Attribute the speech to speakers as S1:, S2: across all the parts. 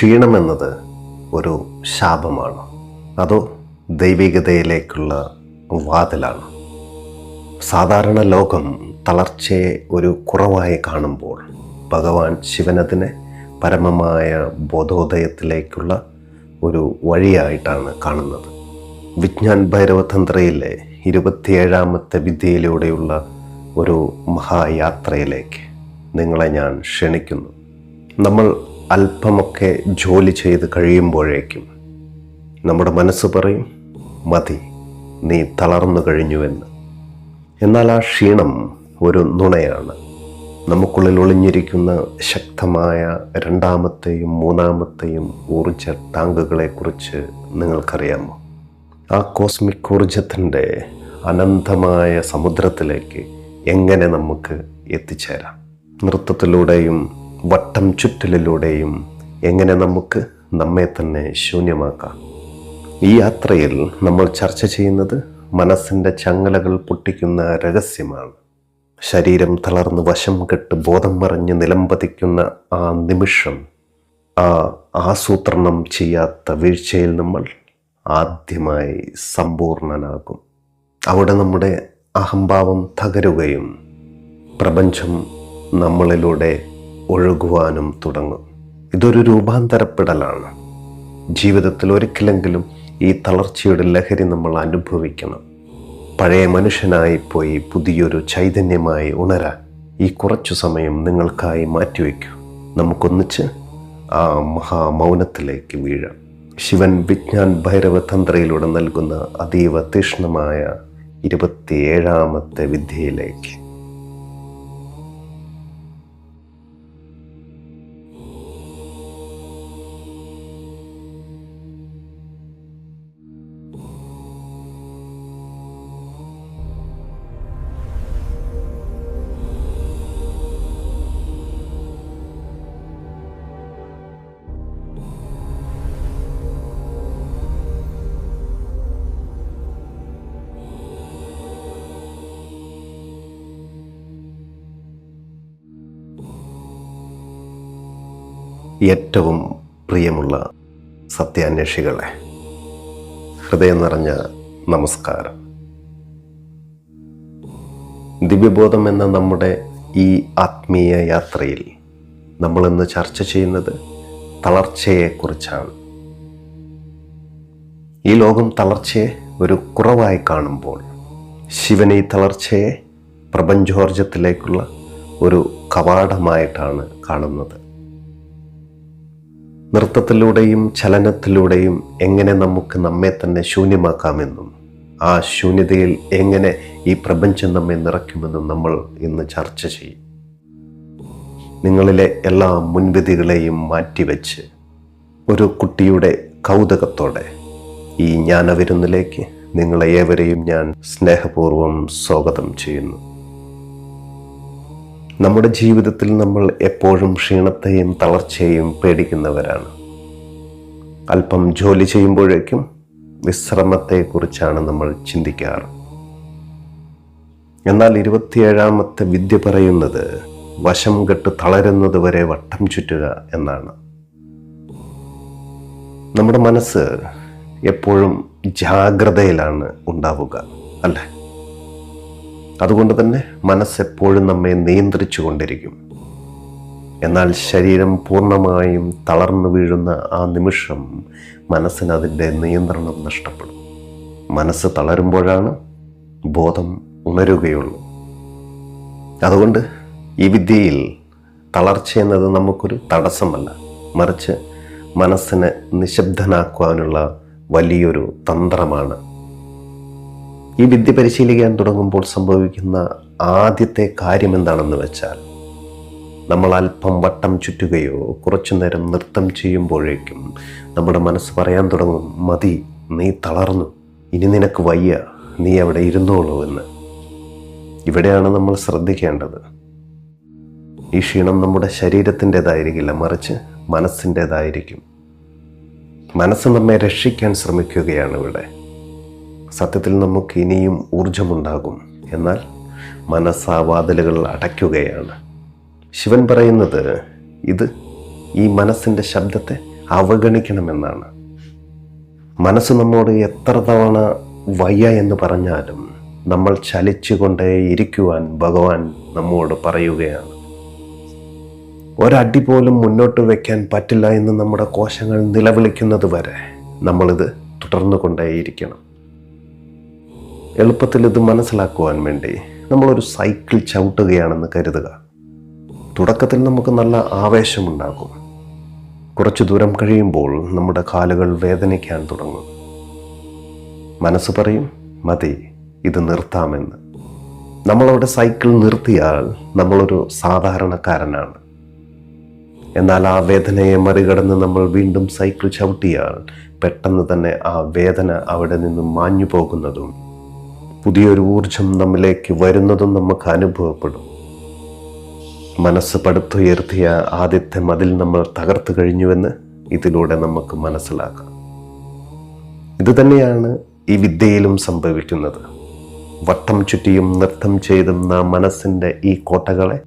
S1: ക്ഷീണമെന്നത് ഒരു ശാപമാണ്, അതോ ദൈവികതയിലേക്കുള്ള വാതിലാണ്? സാധാരണ ലോകം തളർച്ചയെ ഒരു കുറവായി കാണുമ്പോൾ ഭഗവാൻ ശിവനതിനെ പരമമായ ബോധോദയത്തിലേക്കുള്ള ഒരു വഴിയായിട്ടാണ് കാണുന്നത്. വിജ്ഞാൻ ഭൈരവ തന്ത്രയിലെ 27ാമത്തെ വിദ്യയിലൂടെയുള്ള ഒരു മഹായാത്രയിലേക്ക് നിങ്ങളെ ഞാൻ ക്ഷണിക്കുന്നു. നമ്മൾ അല്പമൊക്കെ ജോലി ചെയ്ത് കഴിയുമ്പോഴേക്കും നമ്മുടെ മനസ്സ് പറയും, മതി, നീ തളർന്നു കഴിഞ്ഞുവെന്ന്. എന്നാൽ ആ ക്ഷീണം ഒരു നുണയാണ്. നമുക്കുള്ളിൽ ഒളിഞ്ഞിരിക്കുന്ന ശക്തമായ 2ാമത്തെയും 3ാമത്തെയും ഊർജ ടാങ്കുകളെക്കുറിച്ച് നിങ്ങൾക്കറിയാമോ? ആ കോസ്മിക് ഊർജത്തിൻ്റെ അനന്തമായ സമുദ്രത്തിലേക്ക് എങ്ങനെ നമുക്ക് എത്തിച്ചേരാം? നൃത്തത്തിലൂടെയും വട്ടം ചുറ്റലിലൂടെയും എങ്ങനെ നമുക്ക് നമ്മെ തന്നെ ശൂന്യമാക്കാം? ഈ യാത്രയിൽ നമ്മൾ ചർച്ച ചെയ്യുന്നത് മനസ്സിൻ്റെ ചങ്ങലകൾ പൊട്ടിക്കുന്ന രഹസ്യമാണ്. ശരീരം തളർന്ന് വശം കെട്ട് ബോധം മറിഞ്ഞ് നിലംപതിക്കുന്ന ആ നിമിഷം, ആ ആസൂത്രണം ചെയ്യാത്ത വീഴ്ചയിൽ നമ്മൾ ആദ്യമായി സമ്പൂർണനാകും. അവിടെ നമ്മുടെ അഹംഭാവം തകരുകയും പ്രപഞ്ചം നമ്മളിലൂടെ ഒഴുകുവാനും തുടങ്ങും. ഇതൊരു രൂപാന്തരപ്പെടലാണ്. ജീവിതത്തിൽ ഒരിക്കലെങ്കിലും ഈ തളർച്ചയുടെ ലഹരി നമ്മൾ അനുഭവിക്കണം. പഴയ മനുഷ്യനായി പോയി പുതിയൊരു ചൈതന്യമായി ഉണരാൻ ഈ കുറച്ചു സമയം നിങ്ങൾക്കായി മാറ്റിവെക്കൂ. നമുക്കൊന്നിച്ച് ആ മഹാമൗനത്തിലേക്ക് വീഴാം. ശിവൻ വിജ്ഞാൻ ഭൈരവ തന്ത്രയിലൂടെ നൽകുന്ന അതീവ തീക്ഷ്ണമായ 27ാമത്തെ വിദ്യയിലേക്ക്. ഏറ്റവും പ്രിയമുള്ള സത്യാന്വേഷികളെ, ഹൃദയം നിറഞ്ഞ നമസ്കാരം. ദിവ്യബോധം എന്ന നമ്മുടെ ഈ ആത്മീയ യാത്രയിൽ നമ്മളിന്ന് ചർച്ച ചെയ്യുന്നത് തളർച്ചയെക്കുറിച്ചാണ്. ഈ ലോകം തളർച്ചയെ ഒരു കുറവായി കാണുമ്പോൾ ശിവൻ ഈ തളർച്ചയെ പ്രപഞ്ചോർജത്തിലേക്കുള്ള ഒരു കവാടമായിട്ടാണ് കാണുന്നത്. നൃത്തത്തിലൂടെയും ചലനത്തിലൂടെയും എങ്ങനെ നമുക്ക് നമ്മെ തന്നെ ശൂന്യമാക്കാമെന്നും ആ ശൂന്യതയിൽ എങ്ങനെ ഈ പ്രപഞ്ചം നമ്മെ നിറയ്ക്കുമെന്നും നമ്മൾ ഇന്ന് ചർച്ച ചെയ്യും. നിങ്ങളിലെ എല്ലാ മുൻവിധികളെയും മാറ്റിവെച്ച് ഒരു കുട്ടിയുടെ കൗതുകത്തോടെ ഈ ജ്ഞാനവിരുന്നിലേക്ക് നിങ്ങളെ ഏവരെയും ഞാൻ സ്നേഹപൂർവ്വം സ്വാഗതം ചെയ്യുന്നു. നമ്മുടെ ജീവിതത്തിൽ നമ്മൾ എപ്പോഴും ക്ഷീണത്തെയും തളർച്ചയെയും പേടിക്കുന്നവരാണ്. അല്പം ജോലി ചെയ്യുമ്പോഴേക്കും വിശ്രമത്തെക്കുറിച്ചാണ് നമ്മൾ ചിന്തിക്കാറ്. എന്നാൽ 27ാമത്തെ വിദ്യ പറയുന്നത് വശം കെട്ട് തളരുന്നത് വരെ വട്ടം ചുറ്റുക എന്നാണ്. നമ്മുടെ മനസ്സ് എപ്പോഴും ജാഗ്രതയിലാണ് ഉണ്ടാവുക, അല്ലേ? അതുകൊണ്ട് തന്നെ മനസ്സെപ്പോഴും നമ്മെ നിയന്ത്രിച്ചു കൊണ്ടിരിക്കും. എന്നാൽ ശരീരം പൂർണ്ണമായും തളർന്നു വീഴുന്ന ആ നിമിഷം മനസ്സിന് അതിൻ്റെ നിയന്ത്രണം നഷ്ടപ്പെടും. മനസ്സ് തളരുമ്പോഴാണ് ബോധം ഉണരുകയുള്ളൂ. അതുകൊണ്ട് ഈ വിദ്യയിൽ തളർച്ച എന്നത് നമുക്കൊരു തടസ്സമല്ല, മറിച്ച് മനസ്സിനെ നിശബ്ദനാക്കുവാനുള്ള വലിയൊരു തന്ത്രമാണ്. ഈ വിദ്യ പരിശീലിക്കാൻ തുടങ്ങുമ്പോൾ സംഭവിക്കുന്ന ആദ്യത്തെ കാര്യം എന്താണെന്ന് വെച്ചാൽ, നമ്മൾ അല്പം വട്ടം ചുറ്റുകയോ കുറച്ചു നേരം നൃത്തം ചെയ്യുമ്പോഴേക്കും നമ്മുടെ മനസ്സ് പറയാൻ തുടങ്ങും, മതി, നീ തളർന്നു, ഇനി നിനക്ക് വയ്യ, നീ അവിടെ ഇരുന്നോളൂ എന്ന്. ഇവിടെയാണ് നമ്മൾ ശ്രദ്ധിക്കേണ്ടത്. ഈ ക്ഷീണം നമ്മുടെ ശരീരത്തിൻ്റെതായിരിക്കില്ല, മറിച്ച് മനസ്സിൻ്റെതായിരിക്കും. മനസ്സ് നമ്മെ രക്ഷിക്കാൻ ശ്രമിക്കുകയാണ് ഇവിടെ. സത്യത്തിൽ നമുക്ക് ഇനിയും ഊർജമുണ്ടാകും, എന്നാൽ മനസ്സാ വാതിലുകൾ അടയ്ക്കുകയാണ്. ശിവൻ പറയുന്നത് ഇത് ഈ മനസ്സിൻ്റെ ശബ്ദത്തെ അവഗണിക്കണമെന്നാണ്. മനസ്സ് നമ്മോട് എത്ര തവണ വയ്യ എന്ന് പറഞ്ഞാലും നമ്മൾ ചലിച്ചുകൊണ്ടേ ഇരിക്കുവാൻ ഭഗവാൻ നമ്മോട് പറയുകയാണ്. ഒരടി പോലും മുന്നോട്ട് വയ്ക്കാൻ പറ്റില്ല എന്ന് നമ്മുടെ കോശങ്ങൾ നിലവിളിക്കുന്നത് വരെ നമ്മളിത് തുടർന്നു കൊണ്ടേയിരിക്കണം. എളുപ്പത്തിൽ ഇത് മനസ്സിലാക്കുവാൻ വേണ്ടി നമ്മളൊരു സൈക്കിൾ ചവിട്ടുകയാണെന്ന് കരുതുക. തുടക്കത്തിൽ നമുക്ക് നല്ല ആവേശമുണ്ടാകും. കുറച്ചു ദൂരം കഴിയുമ്പോൾ നമ്മുടെ കാലുകൾ വേദനിക്കാൻ തുടങ്ങും. മനസ്സ് പറയും, മതി, ഇത് നിർത്താമെന്ന്. നമ്മളവിടെ സൈക്കിൾ നിർത്തിയാൽ നമ്മളൊരു സാധാരണക്കാരനാണ്. എന്നാൽ ആ വേദനയെ മറികടന്ന് നമ്മൾ വീണ്ടും സൈക്കിൾ ചവിട്ടിയാൽ പെട്ടെന്ന് തന്നെ ആ വേദന അവിടെ നിന്നും മാഞ്ഞു പോകുന്നതും പുതിയൊരു ഊർജം നമ്മിലേക്ക് വരുന്നതും നമുക്ക് അനുഭവപ്പെടും. മനസ്സ് പടുത്തുയർത്തിയ ആദ്യത്തെ മതിൽ നമ്മൾ തകർത്തു കഴിഞ്ഞുവെന്ന് ഇതിലൂടെ നമുക്ക് മനസ്സിലാക്കാം. ഇതുതന്നെയാണ് ഈ വിദ്യയിലും സംഭവിക്കുന്നത്. വട്ടം ചുറ്റിയും നൃത്തം ചെയ്തും നാം മനസ്സിൻ്റെ ഈ കോട്ടകളെ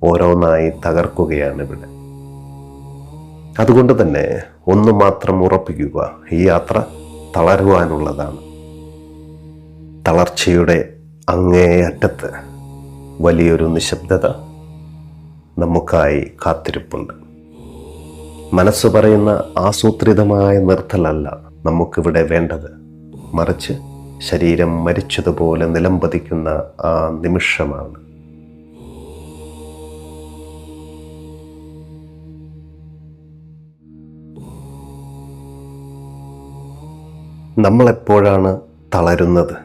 S1: ഓരോന്നായി തകർക്കുകയാണ് ഇവിടെ. അതുകൊണ്ട് തന്നെ ഒന്ന് മാത്രം ഉറപ്പിക്കുക, ഈ യാത്ര തളരുവാനുള്ളതാണ്. തളർച്ചയുടെ അങ്ങേയറ്റത്ത് വലിയൊരു നിശബ്ദത നമുക്കായി കാത്തിരിപ്പുണ്ട്. മനസ്സ് പറയുന്ന ആസൂത്രിതമായ നിർത്തലല്ല നമുക്കിവിടെ വേണ്ടത്, മറിച്ച് ശരീരം മരിച്ചതുപോലെ നിലംപതിക്കുന്ന ആ നിമിഷമാണ്. നമ്മളെപ്പോഴാണ് തളരുന്നത്?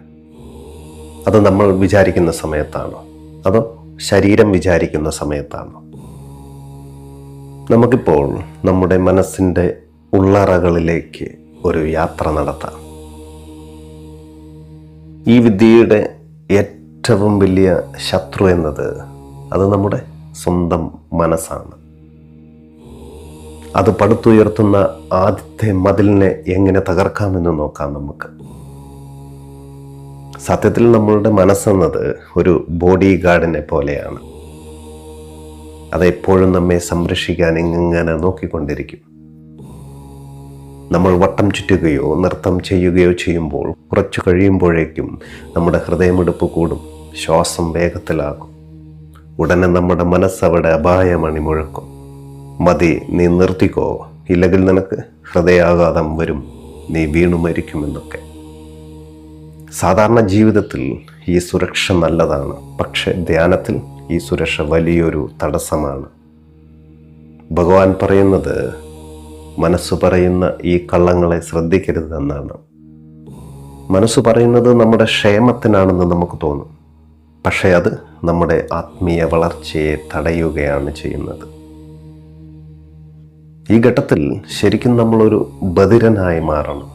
S1: അത് നമ്മൾ വിചാരിക്കുന്ന സമയത്താണോ, അതോ ശരീരം വിചാരിക്കുന്ന സമയത്താണോ? നമുക്കിപ്പോൾ നമ്മുടെ മനസ്സിൻ്റെ ഉള്ളറകളിലേക്ക് ഒരു യാത്ര നടത്താം. ഈ വിദ്യയുടെ ഏറ്റവും വലിയ ശത്രു എന്നത് അത് നമ്മുടെ സ്വന്തം മനസ്സാണ്. അത് പടുത്തുയർത്തുന്ന ആദ്യത്തെ മതിലിനെ എങ്ങനെ തകർക്കാമെന്ന് നോക്കാം നമുക്ക്. സത്യത്തിൽ നമ്മളുടെ മനസ്സെന്നത് ഒരു ബോഡി ഗാർഡിനെ പോലെയാണ്. അതെപ്പോഴും നമ്മെ സംരക്ഷിക്കാൻ ഇങ്ങനെ നോക്കിക്കൊണ്ടിരിക്കും. നമ്മൾ വട്ടം ചുറ്റുകയോ നൃത്തം ചെയ്യുകയോ ചെയ്യുമ്പോൾ കുറച്ചു കഴിയുമ്പോഴേക്കും നമ്മുടെ ഹൃദയമിടിപ്പ് കൂടും, ശ്വാസം വേഗത്തിലാകും. ഉടനെ നമ്മുടെ മനസ്സവിടെ അപായമണി മുഴക്കും. മതി, നീ നിർത്തിക്കോ, ഇല്ലെങ്കിൽ നിനക്ക് ഹൃദയാഘാതം വരും, നീ വീണു മരിക്കുമെന്നൊക്കെ. സാധാരണ ജീവിതത്തിൽ ഈ സുരക്ഷ നല്ലതാണ്, പക്ഷെ ധ്യാനത്തിൽ ഈ സുരക്ഷ വലിയൊരു തടസ്സമാണ്. ഭഗവാൻ പറയുന്നത് മനസ്സ് പറയുന്ന ഈ കള്ളങ്ങളെ ശ്രദ്ധിക്കരുതെന്നാണ്. മനസ്സ് പറയുന്നത് നമ്മുടെ ക്ഷേമത്തിനാണെന്ന് നമുക്ക് തോന്നും, പക്ഷേ അത് നമ്മുടെ ആത്മീയ വളർച്ചയെ തടയുകയാണ് ചെയ്യുന്നത്. ഈ ഘട്ടത്തിൽ ശരിക്കും നമ്മളൊരു ബധിരനായി മാറണം.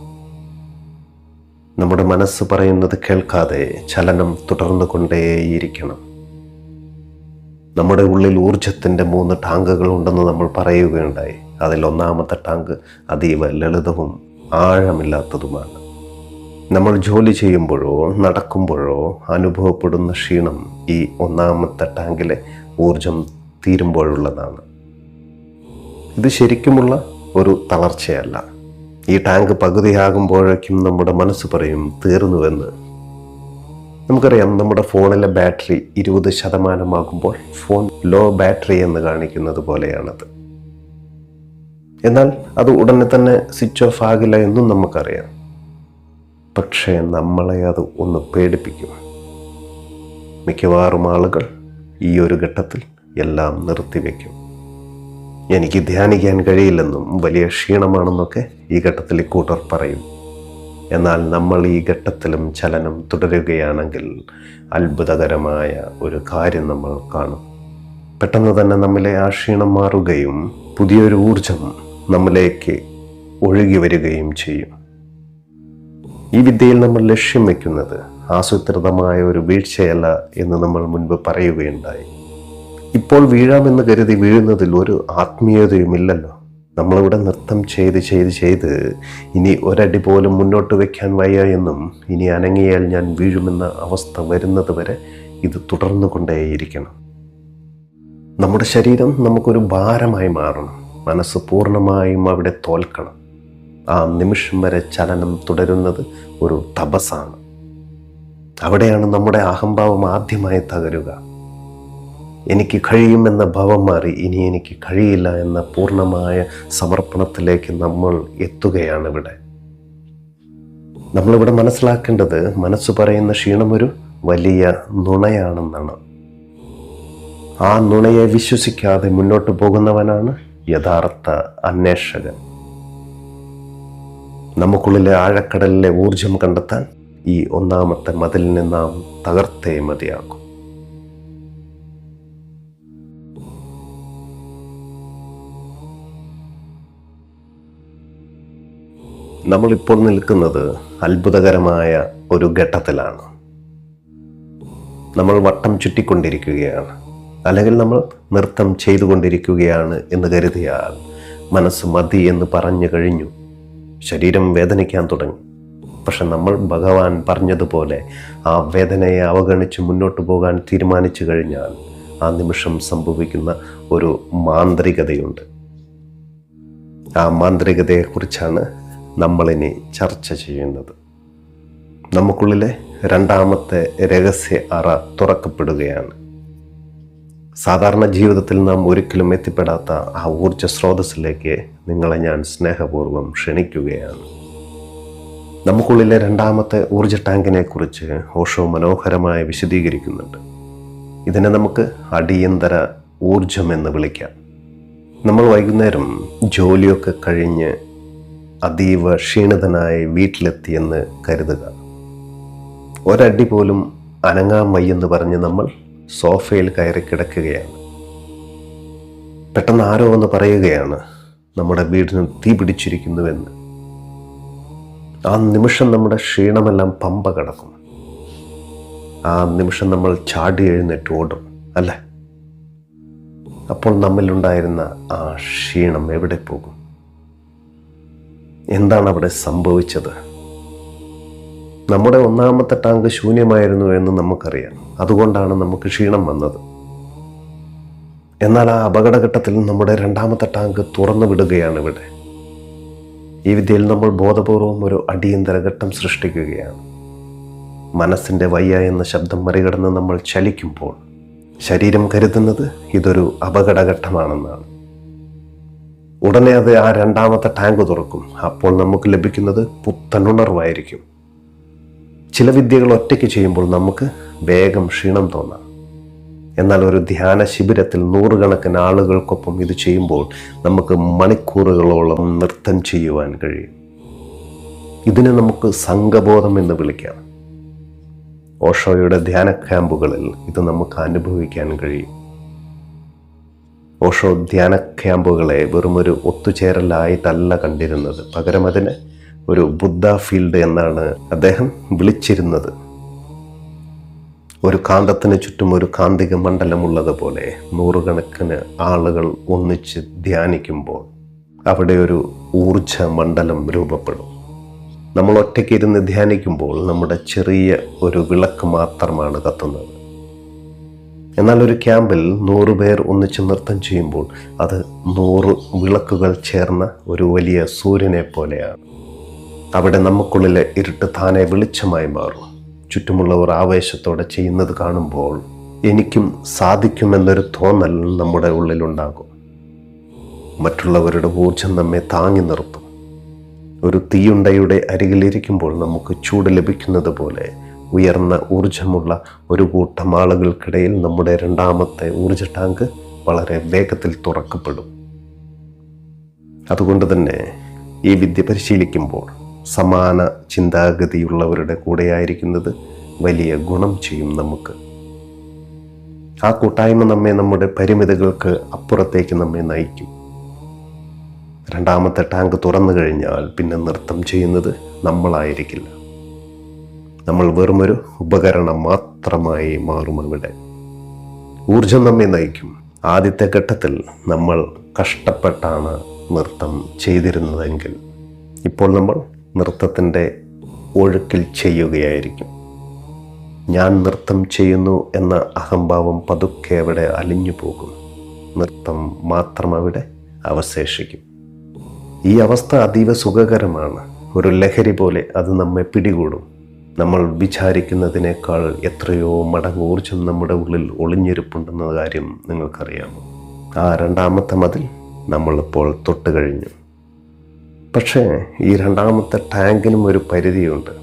S1: നമ്മുടെ മനസ്സ് പറയുന്നത് കേൾക്കാതെ ചലനം തുടർന്നു കൊണ്ടേയിരിക്കണം. നമ്മുടെ ഉള്ളിൽ ഊർജത്തിൻ്റെ 3 ടാങ്കുകൾ ഉണ്ടെന്ന് നമ്മൾ പറയുകയുണ്ടായി. അതിൽ ഒന്നാമത്തെ ടാങ്ക് അതീവ ലളിതവും ആഴമില്ലാത്തതുമാണ്. നമ്മൾ ജോലി ചെയ്യുമ്പോഴോ നടക്കുമ്പോഴോ അനുഭവപ്പെടുന്ന ക്ഷീണം ഈ ഒന്നാമത്തെ ടാങ്കിലെ ഊർജം തീരുമ്പോഴുള്ളതാണ്. ഇത് ശരിക്കുമുള്ള ഒരു തളർച്ചയല്ല. ഈ ടാങ്ക് പകുതിയാകുമ്പോഴേക്കും നമ്മുടെ മനസ്സ് പറയും തീർന്നുവെന്ന്. നമുക്കറിയാം, നമ്മുടെ ഫോണിലെ ബാറ്ററി 20% ഫോൺ ലോ ബാറ്ററി എന്ന് കാണിക്കുന്നത് പോലെയാണത്. എന്നാൽ അത് ഉടനെ തന്നെ സ്വിച്ച് ഓഫ് ആകില്ല എന്നും നമുക്കറിയാം. പക്ഷേ നമ്മളെ അത് ഒന്ന് പേടിപ്പിക്കും. മിക്കവാറും ആളുകൾ ഈ ഒരു ഘട്ടത്തിൽ എല്ലാം നിർത്തിവെക്കും. എനിക്ക് ധ്യാനിക്കാൻ കഴിയില്ലെന്നും വലിയ ക്ഷീണമാണെന്നൊക്കെ ഈ ഘട്ടത്തിൽ ഇക്കൂട്ടർ പറയും. എന്നാൽ നമ്മൾ ഈ ഘട്ടത്തിലും ചലനം തുടരുകയാണെങ്കിൽ അത്ഭുതകരമായ ഒരു കാര്യം നമ്മൾ കാണും. പെട്ടെന്ന് തന്നെ നമ്മിലെ ആ ക്ഷീണം മാറുകയും പുതിയൊരു ഊർജം നമ്മിലേക്ക് ഒഴുകി വരികയും ചെയ്യും. ഈ വിദ്യയിൽ നമ്മൾ ലക്ഷ്യം വയ്ക്കുന്നത് ആസൂത്രിതമായ ഒരു വീഴ്ചയല്ല എന്ന് നമ്മൾ മുൻപ് പറയുകയുണ്ടായി. ഇപ്പോൾ വീഴാമെന്ന് കരുതി വീഴുന്നതിൽ ഒരു ആത്മീയതയുമില്ലല്ലോ. നമ്മളിവിടെ നൃത്തം ചെയ്ത് ഇനി ഒരടി പോലും മുന്നോട്ട് വയ്ക്കാൻ വയ്യ എന്നും ഇനി അനങ്ങിയാൽ ഞാൻ വീഴുമെന്ന അവസ്ഥ വരുന്നത് വരെ ഇത് തുടർന്നു കൊണ്ടേയിരിക്കണം. നമ്മുടെ ശരീരം നമുക്കൊരു ഭാരമായി മാറണം. മനസ്സ് പൂർണ്ണമായും അവിടെ തോൽക്കണം. ആ നിമിഷം വരെ ചലനം തുടരുന്നത് ഒരു തപസ്സാണ്. അവിടെയാണ് നമ്മുടെ അഹംഭാവം ആദ്യമായി തകരുക. എനിക്ക് കഴിയുമെന്ന ഭാവം മാറി ഇനി എനിക്ക് കഴിയില്ല എന്ന പൂർണ്ണമായ സമർപ്പണത്തിലേക്ക് നമ്മൾ എത്തുകയാണ് ഇവിടെ. നമ്മളിവിടെ മനസ്സിലാക്കേണ്ടത് മനസ്സ് പറയുന്ന ക്ഷീണം ഒരു വലിയ നുണയാണെന്നാണ്. ആ നുണയെ വിശ്വസിക്കാതെ മുന്നോട്ട് പോകുന്നവനാണ് യഥാർത്ഥ അന്വേഷകൻ. നമുക്കുള്ളിലെ ആഴക്കടലിലെ ഊർജം കണ്ടെത്താൻ ഈ ഒന്നാമത്തെ മതിലിനെ നാം തകർത്തേ മതിയാകും. നമ്മളിപ്പോൾ നിൽക്കുന്നത് അത്ഭുതകരമായ ഒരു ഘട്ടത്തിലാണ്. നമ്മൾ വട്ടം ചുറ്റിക്കൊണ്ടിരിക്കുകയാണ്, അല്ലെങ്കിൽ നമ്മൾ നൃത്തം ചെയ്തുകൊണ്ടിരിക്കുകയാണ് എന്ന് കരുതിയാൽ മനസ്സ് മതി എന്ന് പറഞ്ഞു കഴിഞ്ഞു. ശരീരം വേദനിക്കാൻ തുടങ്ങി. പക്ഷെ നമ്മൾ ഭഗവാൻ പറഞ്ഞതുപോലെ ആ വേദനയെ അവഗണിച്ച് മുന്നോട്ട് പോകാൻ തീരുമാനിച്ചു കഴിഞ്ഞാൽ ആ നിമിഷം സംഭവിക്കുന്ന ഒരു മാന്ത്രികതയുണ്ട്. ആ മാന്ത്രികതയെക്കുറിച്ചാണ് നമ്മളിനി ചർച്ച ചെയ്യുന്നത്. നമുക്കുള്ളിലെ രണ്ടാമത്തെ രഹസ്യ അറ തുറക്കപ്പെടുകയാണ്. സാധാരണ ജീവിതത്തിൽ നാം ഒരിക്കലും എത്തിപ്പെടാത്ത ആ ഊർജ സ്രോതസ്സിലേക്ക് നിങ്ങളെ ഞാൻ സ്നേഹപൂർവ്വം ക്ഷണിക്കുകയാണ്. നമുക്കുള്ളിലെ രണ്ടാമത്തെ ഊർജ ടാങ്കിനെ കുറിച്ച് ഓഷോ മനോഹരമായി വിശദീകരിക്കുന്നുണ്ട്. ഇതിനെ നമുക്ക് അടിയന്തര ഊർജം എന്ന് വിളിക്കാം. നമ്മൾ വൈകുന്നേരം ജോലിയൊക്കെ കഴിഞ്ഞ് അതീവ ക്ഷീണിതനായി വീട്ടിലെത്തിയെന്ന് കരുതുക. ഒരടി പോലും അനങ്ങാൻ വയ്യെന്ന് പറഞ്ഞ് നമ്മൾ സോഫയിൽ കയറി കിടക്കുകയാണ്. പെട്ടെന്ന് ആരോ ഒന്ന് പറയുകയാണ്, നമ്മുടെ വീടിന് തീ പിടിച്ചിരിക്കുന്നുവെന്ന്. ആ നിമിഷം നമ്മുടെ ക്ഷീണമെല്ലാം പമ്പ കിടക്കും. ആ നിമിഷം നമ്മൾ ചാടി എഴുന്നേറ്റ് ഓടും, അല്ലേ? അപ്പോൾ നമ്മിലുണ്ടായിരുന്ന ആ ക്ഷീണം എവിടെ പോകും? എന്താണ് അവിടെ സംഭവിച്ചത്? നമ്മുടെ ഒന്നാമത്തെ ടാങ്ക് ശൂന്യമായിരുന്നു എന്ന് നമുക്കറിയാം. അതുകൊണ്ടാണ് നമുക്ക് ക്ഷീണം വന്നത്. എന്നാൽ ആ അപകടഘട്ടത്തിൽ നമ്മുടെ രണ്ടാമത്തെ ടാങ്ക് തുറന്നു വിടുകയാണ് ഇവിടെ. ഈ വിദ്യയിൽ നമ്മൾ ബോധപൂർവം ഒരു അടിയന്തര ഘട്ടം സൃഷ്ടിക്കുകയാണ്. മനസ്സിൻ്റെ വയ്യ എന്ന ശബ്ദം മറികടന്ന് നമ്മൾ ചലിക്കുമ്പോൾ ശരീരം കരുതുന്നത് ഇതൊരു അപകടഘട്ടമാണെന്നാണ്. ഉടനെ അത് ആ രണ്ടാമത്തെ ടാങ്ക് തുറക്കും. അപ്പോൾ നമുക്ക് ലഭിക്കുന്നത് പുത്തനുണർവായിരിക്കും. ചില വിദ്യകൾ ഒറ്റയ്ക്ക് ചെയ്യുമ്പോൾ നമുക്ക് വേഗം ക്ഷീണം തോന്നാം. എന്നാൽ ഒരു ധ്യാന ശിബിരത്തിൽ നൂറുകണക്കിന് ആളുകൾക്കൊപ്പം ഇത് ചെയ്യുമ്പോൾ നമുക്ക് മണിക്കൂറുകളോളം നൃത്തം ചെയ്യുവാൻ കഴിയും. ഇതിനെ നമുക്ക് സംഘബോധം എന്ന് വിളിക്കാം. ഓഷോയുടെ ധ്യാന ക്യാമ്പുകളിൽ ഇത് നമുക്ക് അനുഭവിക്കാൻ കഴിയും. ഓഷോ ധ്യാന ക്യാമ്പുകളെ വെറുമൊരു ഒത്തുചേരലായിട്ടല്ല കണ്ടിരുന്നത്. പകരം അതിനെ ഒരു ബുദ്ധ ഫീൽഡ് എന്നാണ് അദ്ദേഹം വിളിച്ചിരുന്നത്. ഒരു കാന്തത്തിന് ചുറ്റും ഒരു കാന്തിക മണ്ഡലമുള്ളതുപോലെ നൂറുകണക്കിന് ആളുകൾ ഒന്നിച്ച് ധ്യാനിക്കുമ്പോൾ അവിടെ ഒരു ഊർജ മണ്ഡലം രൂപപ്പെടും. നമ്മൾ ഒറ്റയ്ക്ക് ഇരുന്ന് ധ്യാനിക്കുമ്പോൾ നമ്മുടെ ചെറിയ ഒരു വിളക്ക് മാത്രമാണ് കത്തുന്നത്. എന്നാൽ ഒരു ക്യാമ്പിൽ 100 പേർ ഒന്നിച്ച് നൃത്തം ചെയ്യുമ്പോൾ അത് 100 വിളക്കുകൾ ചേർന്ന ഒരു വലിയ സൂര്യനെ പോലെയാണ്. അവിടെ നമുക്കുള്ളിലെ ഇരുട്ട് താനെ വെളിച്ചമായി മാറും. ചുറ്റുമുള്ളവർ ആവേശത്തോടെ ചെയ്യുന്നത് കാണുമ്പോൾ എനിക്കും സാധിക്കുമെന്നൊരു തോന്നൽ നമ്മുടെ ഉള്ളിലുണ്ടാകും. മറ്റുള്ളവരുടെ ഊർജം നമ്മെ താങ്ങി നിർത്തും. ഒരു തീയുണ്ടയുടെ അരികിലിരിക്കുമ്പോൾ നമുക്ക് ചൂട് ലഭിക്കുന്നത് പോലെ ഉയർന്ന ഊർജമുള്ള ഒരു കൂട്ടം ആളുകൾക്കിടയിൽ നമ്മുടെ രണ്ടാമത്തെ ഊർജ ടാങ്ക് വളരെ വേഗത്തിൽ തുറക്കപ്പെടും. അതുകൊണ്ട് തന്നെ ഈ വിദ്യ പരിശീലിക്കുമ്പോൾ സമാന ചിന്താഗതിയുള്ളവരുടെ കൂടെയായിരിക്കുന്നത് വലിയ ഗുണം ചെയ്യും നമുക്ക്. ആ കൂട്ടായ്മ നമ്മെ നമ്മുടെ പരിമിതികൾക്ക് അപ്പുറത്തേക്ക് നമ്മെ നയിക്കും. രണ്ടാമത്തെ ടാങ്ക് തുറന്നു കഴിഞ്ഞാൽ പിന്നെ നൃത്തം ചെയ്യുന്നത് നമ്മളായിരിക്കില്ല. നമ്മൾ വെറുമൊരു ഉപകരണം മാത്രമായി മാറും. അവിടെ ഊർജം നമ്മെ നയിക്കും. ആദ്യത്തെ ഘട്ടത്തിൽ നമ്മൾ കഷ്ടപ്പെട്ടാണ് നൃത്തം ചെയ്തിരുന്നതെങ്കിൽ ഇപ്പോൾ നമ്മൾ നൃത്തത്തിൻ്റെ ഒഴുക്കിൽ ചെയ്യുകയായിരിക്കും. ഞാൻ നൃത്തം ചെയ്യുന്നു എന്ന അഹംഭാവം പതുക്കെ അവിടെ അലിഞ്ഞു പോകും. നൃത്തം മാത്രം അവിടെ അവശേഷിക്കും. ഈ അവസ്ഥ അതീവ സുഖകരമാണ്. ഒരു ലഹരി പോലെ അത് നമ്മെ പിടികൂടും. നമ്മൾ വിചാരിക്കുന്നതിനേക്കാൾ എത്രയോ മടങ്ങ് ഊർജം നമ്മുടെ ഉള്ളിൽ ഒളിഞ്ഞിരിപ്പുണ്ടെന്ന കാര്യം നിങ്ങൾക്കറിയാമോ? ആ രണ്ടാമത്തെ മതിൽ നമ്മളിപ്പോൾ തൊട്ട് കഴിഞ്ഞു. പക്ഷേ ഈ രണ്ടാമത്തെ ടാങ്കിനും ഒരു പരിധിയുണ്ട്.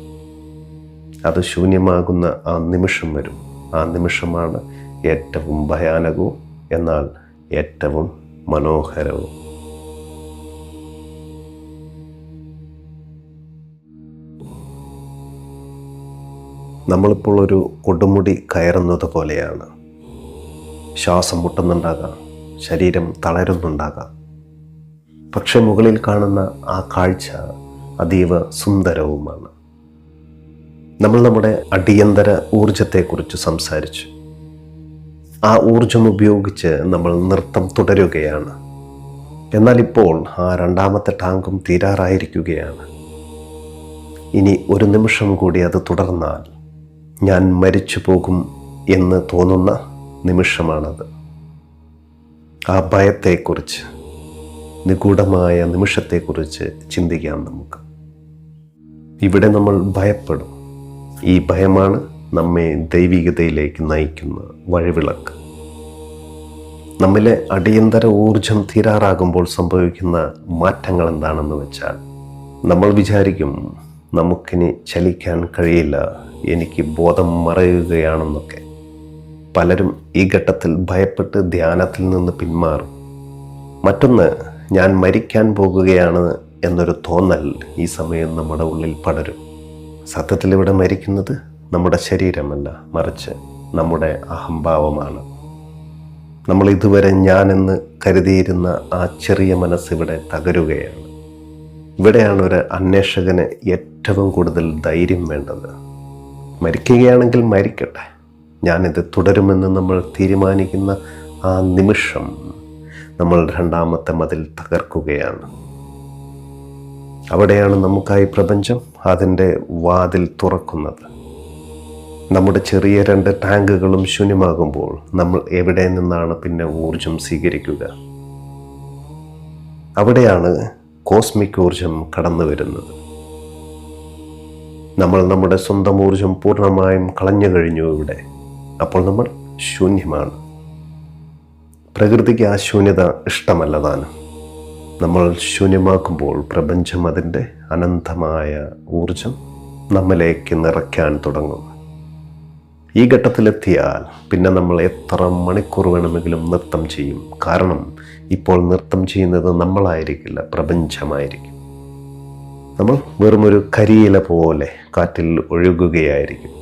S1: അത് ശൂന്യമാകുന്ന ആ നിമിഷം വരും. ആ നിമിഷമാണ് ഏറ്റവും ഭയാനകവും എന്നാൽ ഏറ്റവും മനോഹരവും. നമ്മളിപ്പോൾ ഒരു കൊടുമുടി കയറുന്നത് പോലെയാണ്. ശ്വാസം മുട്ടുന്നുണ്ടാകാം, ശരീരം തളരുന്നുണ്ടാകാം. പക്ഷെ മുകളിൽ കാണുന്ന ആ കാഴ്ച അതീവ സുന്ദരവുമാണ്. നമ്മൾ നമ്മുടെ അടിയന്തര ഊർജത്തെക്കുറിച്ച് സംസാരിച്ചു. ആ ഊർജം ഉപയോഗിച്ച് നമ്മൾ നൃത്തം തുടരുകയാണ്. എന്നാൽ ഇപ്പോൾ ആ രണ്ടാമത്തെ ടാങ്കും തീരാറായിരിക്കുകയാണ്. ഇനി ഒരു നിമിഷം കൂടി അത് തുടർന്നാൽ ഞാൻ മരിച്ചു പോകും എന്ന് തോന്നുന്ന നിമിഷമാണത്. ആ ഭയത്തെക്കുറിച്ച്, നിഗൂഢമായ നിമിഷത്തെക്കുറിച്ച് ചിന്തിക്കാം നമുക്ക്. ഇവിടെ നമ്മൾ ഭയപ്പെടും. ഈ ഭയമാണ് നമ്മെ ദൈവികതയിലേക്ക് നയിക്കുന്ന വഴിവിളക്ക്. നമ്മിലെ അടിയന്തര ഊർജം തീരാറാകുമ്പോൾ സംഭവിക്കുന്ന മാറ്റങ്ങൾ എന്താണെന്ന് വെച്ചാൽ, നമ്മൾ വിചാരിക്കും നമുക്കിനി ചലിക്കാൻ കഴിയില്ല, എനിക്ക് ബോധം മറയുകയാണെന്നൊക്കെ. പലരും ഈ ഘട്ടത്തിൽ ഭയപ്പെട്ട് ധ്യാനത്തിൽ നിന്ന് പിന്മാറും. മറ്റൊന്ന്, ഞാൻ മരിക്കാൻ പോകുകയാണ് എന്നൊരു തോന്നൽ ഈ സമയം നമ്മുടെ ഉള്ളിൽ പടരും. സത്യത്തിൽ ഇവിടെ മരിക്കുന്നത് നമ്മുടെ ശരീരമല്ല, മറിച്ച് നമ്മുടെ അഹംഭാവമാണ്. നമ്മൾ ഇതുവരെ ഞാനെന്ന് കരുതിയിരുന്ന ആ ചെറിയ മനസ്സിവിടെ തകരുകയാണ്. ഇവിടെയാണ് ഒരു അന്വേഷകന് ഏറ്റവും കൂടുതൽ ധൈര്യം വേണ്ടത്. മരിക്കുകയാണെങ്കിൽ മരിക്കട്ടെ, ഞാനിത് തുടരുമെന്ന് നമ്മൾ തീരുമാനിക്കുന്ന ആ നിമിഷം നമ്മൾ രണ്ടാമത്തെ മതിൽ തകർക്കുകയാണ്. അവിടെയാണ് നമുക്കായി പ്രപഞ്ചം അതിൻ്റെ വാതിൽ തുറക്കുന്നത്. നമ്മുടെ ചെറിയ 2 ടാങ്കുകളും ശൂന്യമാകുമ്പോൾ നമ്മൾ എവിടെ നിന്നാണ് പിന്നെ ഊർജം സ്വീകരിക്കുക? അവിടെയാണ് കോസ്മിക് ഊർജം കടന്നു വരുന്നത്. നമ്മൾ നമ്മുടെ സ്വന്തം ഊർജം പൂർണ്ണമായും കളഞ്ഞു കഴിഞ്ഞു ഇവിടെ. അപ്പോൾ നമ്മൾ ശൂന്യമാണ്. പ്രകൃതിക്ക് ആ ശൂന്യത ഇഷ്ടമല്ല താനും. നമ്മൾ ശൂന്യമാക്കുമ്പോൾ പ്രപഞ്ചം അതിൻ്റെ അനന്തമായ ഊർജം നമ്മിലേക്ക് നിറയ്ക്കാൻ തുടങ്ങും. ഈ ഘട്ടത്തിലെത്തിയാൽ പിന്നെ നമ്മൾ എത്ര മണിക്കൂർ വേണമെങ്കിലും നൃത്തം ചെയ്യും. കാരണം ഇപ്പോൾ നൃത്തം ചെയ്യുന്നത് നമ്മളായിരിക്കില്ല, പ്രപഞ്ചമായിരിക്കും. നമ്മൾ വെറുമൊരു കരിയില പോലെ കാറ്റിൽ ഒഴുകുകയായിരിക്കും.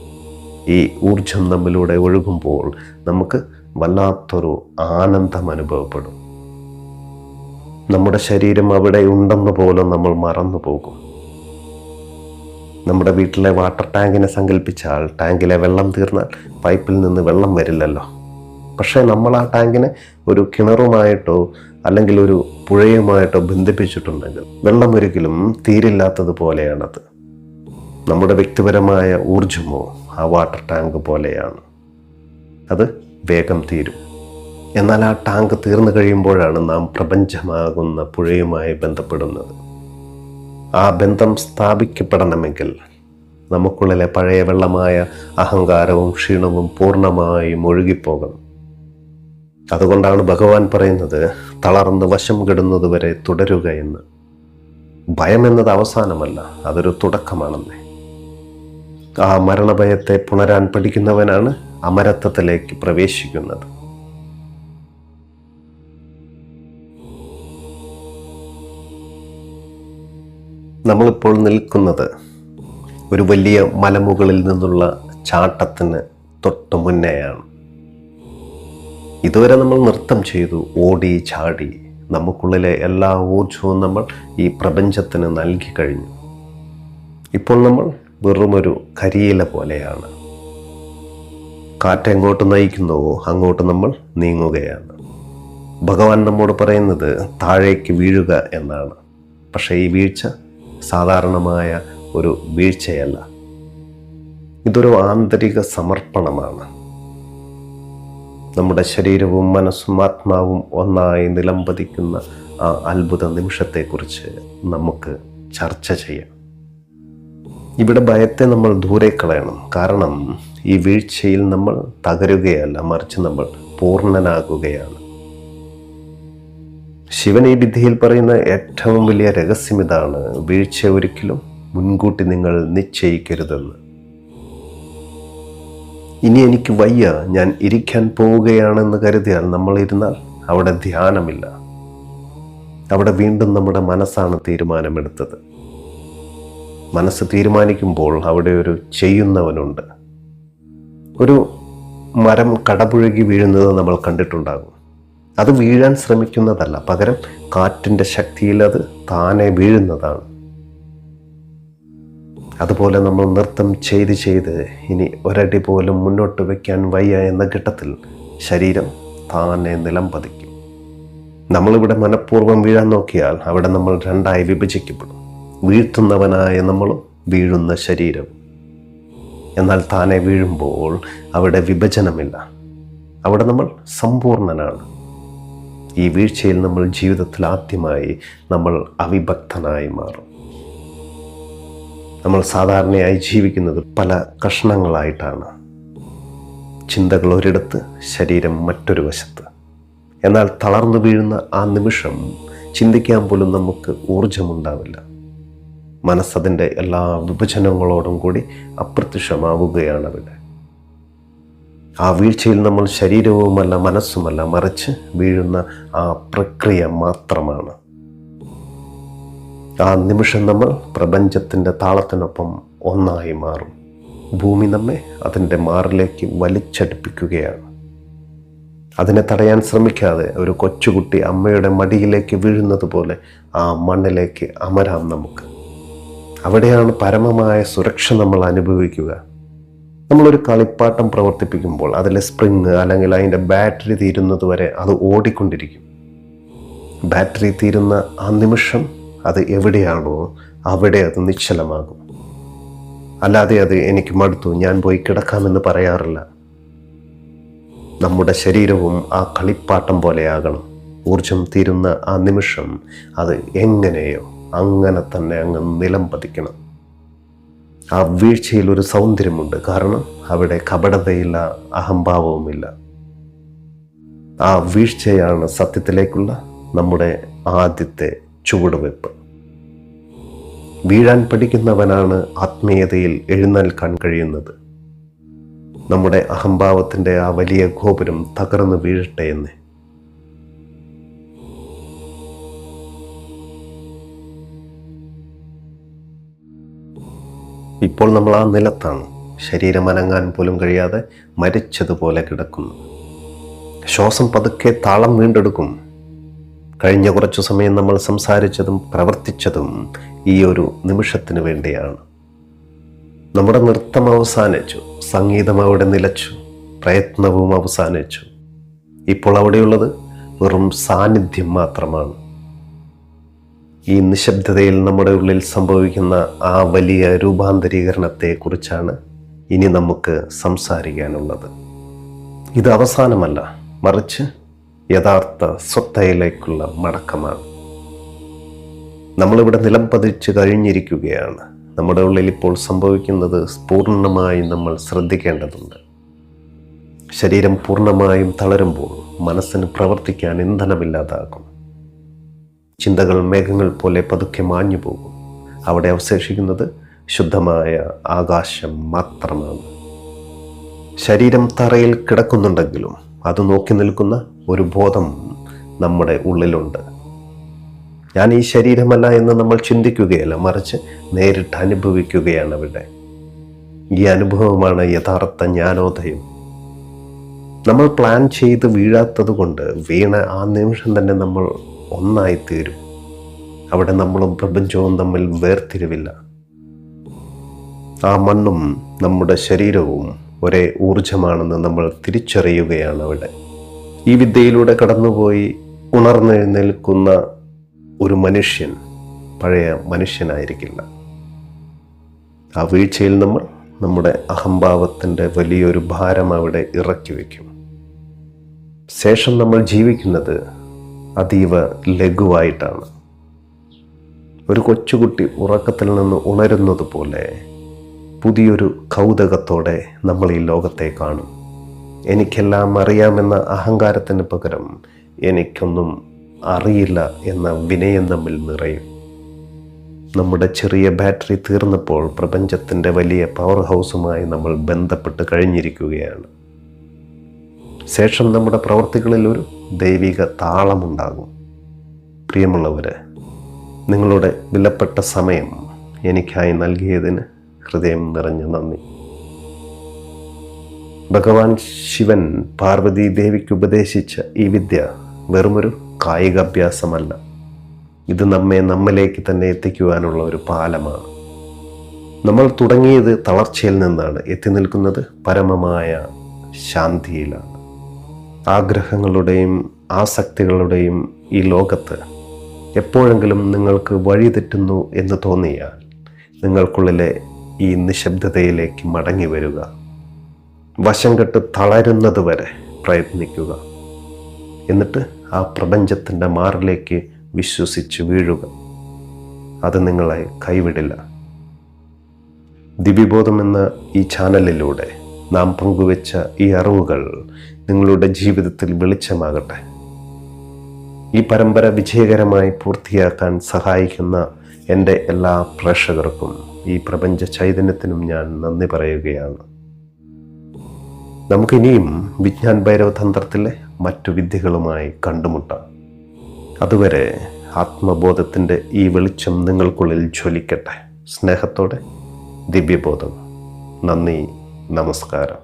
S1: ഈ ഊർജം നമ്മിലൂടെ ഒഴുകുമ്പോൾ നമുക്ക് വല്ലാത്തൊരു ആനന്ദം അനുഭവപ്പെടും. നമ്മുടെ ശരീരം അവിടെ ഉണ്ടെന്ന് പോലും നമ്മൾ മറന്നു പോകും. നമ്മുടെ വീട്ടിലെ വാട്ടർ ടാങ്കിനെ സങ്കല്പിച്ചാൽ ടാങ്കിലെ വെള്ളം തീർന്നാൽ പൈപ്പിൽ നിന്ന് വെള്ളം വരില്ലല്ലോ. പക്ഷേ നമ്മൾ ആ ടാങ്കിനെ ഒരു കിണറുമായിട്ടോ അല്ലെങ്കിൽ ഒരു പുഴയുമായിട്ടോ ബന്ധിപ്പിച്ചിട്ടുണ്ടെങ്കിൽ വെള്ളം ഒരിക്കലും തീരില്ലാത്തതുപോലെയാണത്. നമ്മുടെ വ്യക്തിപരമായ ഊർജമോ ആ വാട്ടർ ടാങ്ക് പോലെയാണ്. അത് വേഗം തീരും. എന്നാൽ ആ ടാങ്ക് തീർന്നു കഴിയുമ്പോഴാണ് നാം പ്രപഞ്ചമാകുന്ന പുഴയുമായി ബന്ധപ്പെടുന്നത്. ആ ബന്ധം സ്ഥാപിക്കപ്പെടണമെങ്കിൽ നമുക്കുള്ളിലെ പഴയ വെള്ളമായ അഹങ്കാരവും ക്ഷീണവും പൂർണ്ണമായും ഒഴുകിപ്പോകണം. അതുകൊണ്ടാണ് ഭഗവാൻ പറയുന്നത്, തളർന്ന് വശം കെടുന്നതുവരെ തുടരുക എന്ന്. ഭയം എന്നത് അവസാനമല്ല, അതൊരു തുടക്കമാണെന്നേ. ആ മരണഭയത്തെ പുണരാൻ പഠിക്കുന്നവനാണ് അമരത്വത്തിലേക്ക് പ്രവേശിക്കുന്നത്. നമ്മളിപ്പോൾ നിൽക്കുന്നത് ഒരു വലിയ മലമുകളിൽ നിന്നുള്ള ചാട്ടത്തിന് തൊട്ട് മുന്നെയാണ്. ഇതുവരെ നമ്മൾ നൃത്തം ചെയ്തു, ഓടി ചാടി. നമുക്കുള്ളിലെ എല്ലാ ഊർജവും നമ്മൾ ഈ പ്രപഞ്ചത്തിന് നൽകി കഴിഞ്ഞു. ഇപ്പോൾ നമ്മൾ വെറുമൊരു കരിയില പോലെയാണ്. കാറ്റെങ്ങോട്ട് നയിക്കുന്നുവോ അങ്ങോട്ട് നമ്മൾ നീങ്ങുകയാണ്. ഭഗവാൻ നമ്മോട് പറയുന്നത് താഴേക്ക് വീഴുക എന്നാണ്. പക്ഷേ ഈ വീഴ്ച സാധാരണമായ ഒരു വീഴ്ചയല്ല. ഇതൊരു ആന്തരിക സമർപ്പണമാണ്. നമ്മുടെ ശരീരവും മനസ്സും ആത്മാവും ഒന്നായി നിലംപതിക്കുന്ന ആ അത്ഭുത നിമിഷത്തെക്കുറിച്ച് നമുക്ക് ചർച്ച ചെയ്യാം. ഇവിടെ ഭയത്തെ നമ്മൾ ദൂരെ കളയണം. കാരണം ഈ വീഴ്ചയിൽ നമ്മൾ തകരുകയല്ല, മറിച്ച് നമ്മൾ പൂർണ്ണനാകുകയാണ്. ശിവൻ ഈ വിദ്യയിൽ പറയുന്ന ഏറ്റവും വലിയ രഹസ്യം ഇതാണ്: വീഴ്ച ഒരിക്കലും മുൻകൂട്ടി നിങ്ങൾ നിശ്ചയിക്കരുതെന്ന്. ഇനി എനിക്ക് വയ്യ, ഞാൻ ഇരിക്കാൻ പോവുകയാണെന്ന് കരുതിയാൽ നമ്മൾ ഇരുന്നാൽ അവിടെ ധ്യാനമില്ല. അവിടെ വീണ്ടും നമ്മുടെ മനസ്സാണ് തീരുമാനമെടുത്തത്. മനസ്സ് തീരുമാനിക്കുമ്പോൾ അവിടെ ഒരു ചെയ്യുന്നവനുണ്ട്. ഒരു മരം കടപുഴകി വീഴുന്നത് നമ്മൾ കണ്ടിട്ടുണ്ടാകും. അത് വീഴാൻ ശ്രമിക്കുന്നതല്ല, പകരം കാറ്റിൻ്റെ ശക്തിയിൽ അത് താനെ വീഴുന്നതാണ്. അതുപോലെ നമ്മൾ നൃത്തം ചെയ്ത് ഇനി ഒരടി പോലും മുന്നോട്ട് വയ്ക്കാൻ വയ്യ എന്ന ഘട്ടത്തിൽ ശരീരം താനെ നിലം പതിക്കും. നമ്മളിവിടെ മനഃപൂർവ്വം വീഴാൻ നോക്കിയാൽ അവിടെ നമ്മൾ രണ്ടായി വിഭജിക്കപ്പെടും: വീഴ്ത്തുന്നവനായ നമ്മളും വീഴുന്ന ശരീരവും. എന്നാൽ താനെ വീഴുമ്പോൾ അവിടെ വിഭജനമില്ല, അവിടെ നമ്മൾ സമ്പൂർണ്ണനാണ്. ഈ വീഴ്ചയിൽ നമ്മൾ ജീവിതത്തിൽ ആദ്യമായി നമ്മൾ അവിഭക്തനായി മാറും. നമ്മൾ സാധാരണയായി ജീവിക്കുന്നത് പല കഷ്ണങ്ങളായിട്ടാണ്. ചിന്തകൾ ഒരിടത്ത്, ശരീരം മറ്റൊരു വശത്ത്. എന്നാൽ തളർന്നു വീഴുന്ന ആ നിമിഷം ചിന്തിക്കാൻ പോലും നമുക്ക് ഊർജമുണ്ടാവില്ല. മനസ്സതിൻ്റെ എല്ലാ വിഭജനങ്ങളോടും കൂടി അപ്രത്യക്ഷമാവുകയാണ് അവിടെ. ആ വീഴ്ചയിൽ നമ്മൾ ശരീരവുമല്ല മനസ്സുമല്ല, മറിച്ച് വീഴുന്ന ആ പ്രക്രിയ മാത്രമാണ്. ആ നിമിഷം നമ്മൾ പ്രപഞ്ചത്തിൻ്റെ താളത്തിനൊപ്പം ഒന്നായി മാറും. ഭൂമി നമ്മെ അതിൻ്റെ മാറിലേക്ക് വലിച്ചടുപ്പിക്കുകയാണ്. അതിനെ തടയാൻ ശ്രമിക്കാതെ ഒരു കൊച്ചുകുട്ടി അമ്മയുടെ മടിയിലേക്ക് വീഴുന്നത് പോലെ ആ മണ്ണിലേക്ക് അമരാം നമുക്ക്. അവിടെയാണ് പരമമായ സുരക്ഷ നമ്മൾ അനുഭവിക്കുക. നമ്മളൊരു കളിപ്പാട്ടം പ്രവർത്തിപ്പിക്കുമ്പോൾ അതിലെ സ്പ്രിങ് അല്ലെങ്കിൽ അതിൻ്റെ ബാറ്ററി തീരുന്നത് വരെ അത് ഓടിക്കൊണ്ടിരിക്കും. ബാറ്ററി തീരുന്ന ആ നിമിഷം അത് എവിടെയാണോ അവിടെ അത് നിശ്ചലമാകും. അല്ലാതെ അത് എനിക്ക് മടുത്തു, ഞാൻ പോയി കിടക്കാമെന്ന് പറയാറില്ല. നമ്മുടെ ശരീരവും ആ കളിപ്പാട്ടം പോലെയാകണം. ഊർജം തീരുന്ന ആ നിമിഷം അത് എങ്ങനെയോ അങ്ങനെ തന്നെ അങ്ങ് നിലം പതിക്കണം. ആ വീഴ്ചയിൽ ഒരു സൗന്ദര്യമുണ്ട്. കാരണം അവിടെ കപടതയില്ല, അഹംഭാവവുമില്ല. ആ വീഴ്ചയാണ് സത്യത്തിലേക്കുള്ള നമ്മുടെ ആദ്യത്തെ ചുവടുവെപ്പ്. വീഴാൻ പഠിക്കുന്നവനാണ് ആത്മീയതയിൽ എഴുന്നേൽക്കാൻ കഴിയുന്നത്. നമ്മുടെ അഹംഭാവത്തിൻ്റെ ആ വലിയ ഗോപുരം തകർന്നു വീഴട്ടെ എന്ന്. ഇപ്പോൾ നമ്മൾ ആ നിലത്താണ്. ശരീരം അനങ്ങാൻ പോലും കഴിയാതെ മരിച്ചതുപോലെ കിടക്കുന്നു. ശ്വാസം പതുക്കെ താളം വീണ്ടെടുക്കും. കഴിഞ്ഞ കുറച്ചു സമയം നമ്മൾ സംസാരിച്ചതും പ്രവർത്തിച്ചതും ഈ ഒരു നിമിഷത്തിന് വേണ്ടിയാണ്. നമ്മുടെ നൃത്തം അവസാനിച്ചു, സംഗീതം അവിടെ നിലച്ചു, പ്രയത്നവും അവസാനിച്ചു. ഇപ്പോൾ അവിടെയുള്ളത് വെറും സാന്നിധ്യം മാത്രമാണ്. ഈ നിശബ്ദതയിൽ നമ്മുടെ ഉള്ളിൽ സംഭവിക്കുന്ന ആ വലിയ രൂപാന്തരീകരണത്തെക്കുറിച്ചാണ് ഇനി നമുക്ക് സംസാരിക്കാനുള്ളത്. ഇത് അവസാനമല്ല, മറിച്ച് യഥാർത്ഥ സ്വത്തയിലേക്കുള്ള മടക്കമാണ്. നമ്മളിവിടെ നിലം പതിച്ച് കഴിഞ്ഞിരിക്കുകയാണ്. നമ്മുടെ ഉള്ളിൽ ഇപ്പോൾ സംഭവിക്കുന്നത് പൂർണ്ണമായും നമ്മൾ ശ്രദ്ധിക്കേണ്ടതുണ്ട്. ശരീരം പൂർണ്ണമായും തളരുമ്പോൾ മനസ്സിന് പ്രവർത്തിക്കാൻ ഇന്ധനമില്ലാതാകും. ചിന്തകൾ മേഘങ്ങൾ പോലെ പതുക്കെ മാഞ്ഞു പോകും. അവിടെ അവശേഷിക്കുന്നത് ശുദ്ധമായ ആകാശം മാത്രമാണ്. ശരീരം തറയിൽ കിടക്കുന്നുണ്ടെങ്കിലും അത് നോക്കി നിൽക്കുന്ന ഒരു ബോധം നമ്മുടെ ഉള്ളിലുണ്ട്. ഞാൻ ഈ ശരീരമല്ല എന്ന് നമ്മൾ ചിന്തിക്കുകയല്ല, മറിച്ച് നേരിട്ട് അനുഭവിക്കുകയാണ് അവിടെ. ഈ അനുഭവമാണ് യഥാർത്ഥ ജ്ഞാനോദയം. നമ്മൾ പ്ലാൻ ചെയ്ത് വീഴാത്തത് കൊണ്ട് വീണ ആ നിമിഷം തന്നെ നമ്മൾ ഒന്നായിത്തീരും. അവിടെ നമ്മളും പ്രപഞ്ചവും തമ്മിൽ വേർതിരിവില്ല. ആ മണ്ണും നമ്മുടെ ശരീരവും ഒരേ ഊർജമാണെന്ന് നമ്മൾ തിരിച്ചറിയുകയാണ് അവിടെ. ഈ വിദ്യയിലൂടെ കടന്നുപോയി ഉണർന്നെഴുന്നേൽക്കുന്ന ഒരു മനുഷ്യൻ പഴയ മനുഷ്യനായിരിക്കില്ല. ആ വീഴ്ചയിൽ നമ്മൾ നമ്മുടെ അഹംഭാവത്തിൻ്റെ വലിയൊരു ഭാരം അവിടെ ഇറക്കി വയ്ക്കും. ശേഷം നമ്മൾ ജീവിക്കുന്നത് അതീവ ലഘുവായിട്ടാണ്. ഒരു കൊച്ചുകുട്ടി ഉറക്കത്തിൽ നിന്ന് ഉണരുന്നത് പോലെ പുതിയൊരു കൗതുകത്തോടെ നമ്മൾ ഈ ലോകത്തെ കാണും. എനിക്കെല്ലാം അറിയാമെന്ന അഹങ്കാരത്തിന് പകരം എനിക്കൊന്നും അറിയില്ല എന്ന വിനയം നമ്മിൽ നിറയും. നമ്മുടെ ചെറിയ ബാറ്ററി തീർന്നപ്പോൾ പ്രപഞ്ചത്തിൻ്റെ വലിയ പവർ ഹൗസുമായി നമ്മൾ ബന്ധപ്പെട്ട് കഴിഞ്ഞിരിക്കുകയാണ്. ശേഷം നമ്മുടെ പ്രവർത്തികളിൽ ഒരു ദൈവിക താളമുണ്ടാകും. പ്രിയമുള്ളവരെ, നിങ്ങളുടെ വിലപ്പെട്ട സമയം എനിക്കായി നൽകിയതിന് ഹൃദയം നിറഞ്ഞ നന്ദി. ഭഗവാൻ ശിവൻ പാർവതി ദേവിക്ക് ഉപദേശിച്ച ഈ വിദ്യ വെറുമൊരു കായികാഭ്യാസമല്ല. ഇത് നമ്മിലേക്ക് തന്നെ എത്തിക്കുവാനുള്ള ഒരു പാലമാണ്. നമ്മൾ തുടങ്ങിയത് തളർച്ചയിൽ നിന്നാണ്, എത്തി നിൽക്കുന്നത് പരമമായ ശാന്തിയിലാണ്. ആഗ്രഹങ്ങളുടെയും ആസക്തികളുടെയും ഈ ലോകത്ത് എപ്പോഴെങ്കിലും നിങ്ങൾക്ക് വഴിതെറ്റുന്നു എന്ന് തോന്നിയാൽ നിങ്ങൾക്കുള്ളിലെ ഈ നിശബ്ദതയിലേക്ക് മടങ്ങി വരിക. വശം കെട്ട് തളരുന്നത് വരെ പ്രയത്നിക്കുക. എന്നിട്ട് ആ പ്രപഞ്ചത്തിൻ്റെ മാറിലേക്ക് വിശ്വസിച്ച് വീഴുക. അത് നിങ്ങളെ കൈവിടില്ല. ദിവ്യബോധം എന്ന ഈ ചാനലിലൂടെ നാം പങ്കുവെച്ച ഈ അറിവുകൾ നിങ്ങളുടെ ജീവിതത്തിൽ വെളിച്ചമാകട്ടെ. ഈ പരമ്പര വിജയകരമായി പൂർത്തിയാക്കാൻ സഹായിക്കുന്ന എൻ്റെ എല്ലാ പ്രേക്ഷകർക്കും ഈ പ്രപഞ്ച ചൈതന്യത്തിനും ഞാൻ നന്ദി പറയുകയാണ്. നമുക്കിനിയും വിജ്ഞാൻ ഭൈരവ തന്ത്രത്തിലെ മറ്റു വിദ്യകളുമായി കണ്ടുമുട്ടാം. അതുവരെ ആത്മബോധത്തിൻ്റെ ഈ വെളിച്ചം നിങ്ങൾക്കുള്ളിൽ ജ്വലിക്കട്ടെ. സ്നേഹത്തോടെ ദിവ്യബോധം. നന്ദി, നമസ്കാരം.